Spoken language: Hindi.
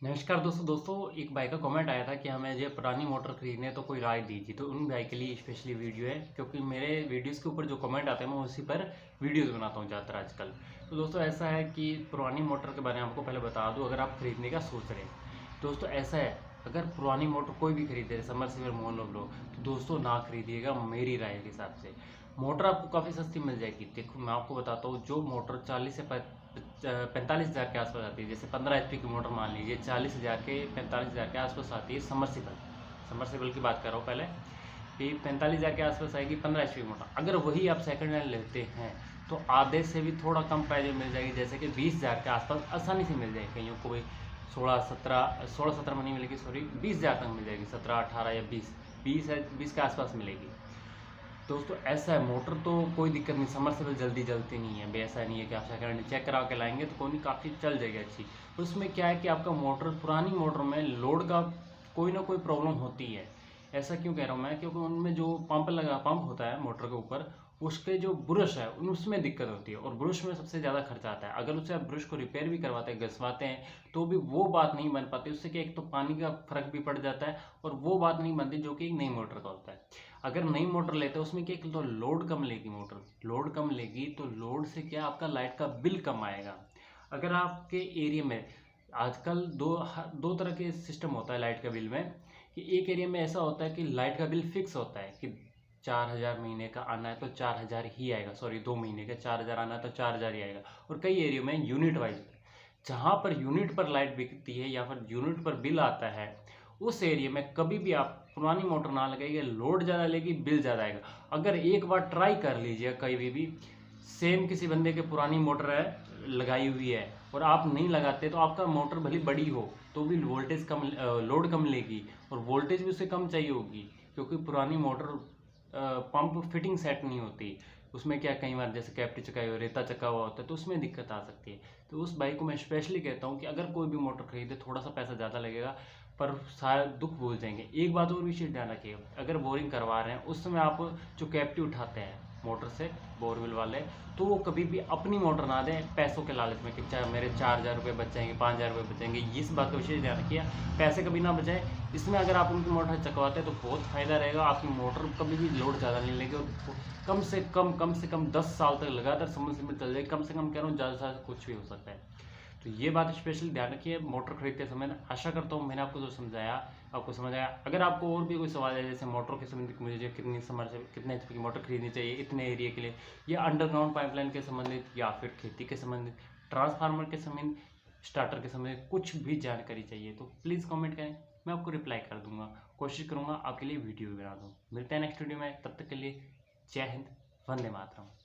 नमस्कार दोस्तों एक भाई का कमेंट आया था कि हमें जो पुरानी मोटर खरीदनी है तो कोई राय दीजिए। तो उन भाई के लिए स्पेशली वीडियो है, क्योंकि मेरे वीडियोस के ऊपर जो कमेंट आते हैं मैं उसी पर वीडियोस बनाता हूँ ज़्यादातर आजकल। तो दोस्तों ऐसा है कि पुरानी मोटर के बारे में आपको पहले बता दूँ, अगर आप खरीदने का सोच रहे हैं दोस्तों, ऐसा है अगर पुरानी मोटर कोई भी खरीदे, समरसीबल मान लो, तो दोस्तों ना खरीदिएगा मेरी राय के हिसाब से। मोटर आपको काफ़ी सस्ती मिल जाएगी। देखो मैं आपको बताता हूँ, जो मोटर 40 से 45,000 के आसपास आती है, जैसे 15 HP की मोटर मान लीजिए 40,000 के 45,000 के आसपास आती है। समरसीबल की बात कर रहा हूँ पहले, कि 45,000 के आसपास आएगी 15 HP की मोटर। अगर वही आप सेकंड हैंड लेते हैं तो आधे से भी थोड़ा कम प्राइस में मिल जाएगी, जैसे कि 20,000 के आसपास आसानी से मिल जाएगी। कहीं कोई 16-17 में नहीं मिलेगी, सॉरी 20,000 तक मिल जाएगी, 17-18 या 20 के आसपास मिलेगी। दोस्तों ऐसा है, मोटर तो कोई दिक्कत नहीं, समरसेबल जल्दी जलती नहीं है। ऐसा नहीं है कि आप सेकंड हैंड चेक करा के लाएंगे तो कोई नहीं, काफ़ी चल जाएगी अच्छी। तो उसमें क्या है कि आपका मोटर, पुरानी मोटर में लोड का कोई ना कोई प्रॉब्लम होती है। ऐसा क्यों कह रहा हूँ मैं, क्योंकि उनमें जो पंप होता है मोटर के ऊपर, उसके जो ब्रश है उसमें दिक्कत होती है, और ब्रश में सबसे ज़्यादा खर्चा आता है। अगर उससे आप ब्रश को रिपेयर भी करवाते हैं, घसवाते हैं, तो भी वो बात नहीं बन पाती। उससे क्या, एक तो पानी का फर्क भी पड़ जाता है, और वो बात नहीं बनती जो कि एक नई मोटर का होता है। अगर नई मोटर लेते हैं उसमें क्या, तो लोड कम लेगी मोटर, लोड कम लेगी तो लोड से क्या आपका लाइट का बिल कम आएगा। अगर आपके एरिया में आजकल दो तरह के सिस्टम होता है लाइट का बिल में, कि एक एरिया में ऐसा होता है कि लाइट का बिल फिक्स होता है कि 4,000 महीने का आना है तो 4,000 ही आएगा, सॉरी 2 महीने का 4,000 आना है तो 4,000 ही आएगा। और कई एरिया में यूनिट वाइज, जहाँ पर यूनिट पर लाइट बिकती है या फिर यूनिट पर बिल आता है, उस एरिया में कभी भी आप पुरानी मोटर ना लगाइए, लोड ज़्यादा लेगी, बिल ज़्यादा आएगा। अगर एक बार ट्राई कर लीजिए, कहीं भी सेम किसी बंदे के पुरानी मोटर है लगाई हुई है और आप नहीं लगाते, तो आपका मोटर भले बड़ी हो तो भी वोल्टेज कम, लोड कम लेगी, और वोल्टेज भी उससे कम चाहिए होगी, क्योंकि पुरानी मोटर पंप फिटिंग सेट नहीं होती। उसमें क्या, कई बार जैसे कैप्टी चकाई हो, रेता चका हुआ होता है, तो उसमें दिक्कत आ सकती है। तो उस बाइक को मैं स्पेशली कहता हूँ कि अगर कोई भी मोटर खरीदे, थोड़ा सा पैसा ज़्यादा लगेगा पर सारा दुख भूल जाएंगे। एक बात और विशेष ध्यान रखिएगा, अगर बोरिंग करवा रहे हैं उस समय आप जो कैप्टी उठाते हैं मोटर से, बोरवेल वाले, तो वो कभी भी अपनी मोटर ना दें पैसों के लालच में, कि चाहे मेरे 4,000 रुपये बच जाएंगे, 5,000 रुपये बचेंगे। इस बात का विशेष ध्यान रखिए, पैसे कभी ना बचाएं। इसमें अगर आप उनकी मोटर चकवाते हैं तो बहुत फ़ायदा रहेगा, आपकी मोटर कभी भी लोड ज़्यादा नहीं लेगी, और कम से कम 10 साल तक लगातार समरसेबल चल जाएगी। कम से कम कह रहा हूँ, ज़्यादा से ज़्यादा कुछ भी हो सकता है। तो ये बात स्पेशली ध्यान रखिए मोटर खरीदते समय। आशा करता हूँ मैंने आपको जो समझाया आपको समझ आया। अगर आपको और भी कोई सवाल है, जैसे मोटर के संबंधित, मुझे कितने HP की मोटर खरीदनी चाहिए इतने एरिया के लिए, या अंडरग्राउंड पाइपलाइन के संबंधित, या फिर खेती के संबंधित, ट्रांसफार्मर के संबंधित, स्टार्टर के संबंधित, कुछ भी जानकारी चाहिए तो प्लीज़ कमेंट करें, मैं आपको रिप्लाई कर दूंगा। कोशिश करूंगा आपके लिए वीडियो भी बना दूँ। मिलते हैं नेक्स्ट वीडियो में, तब तक के लिए जय हिंद, वंदे मातरम।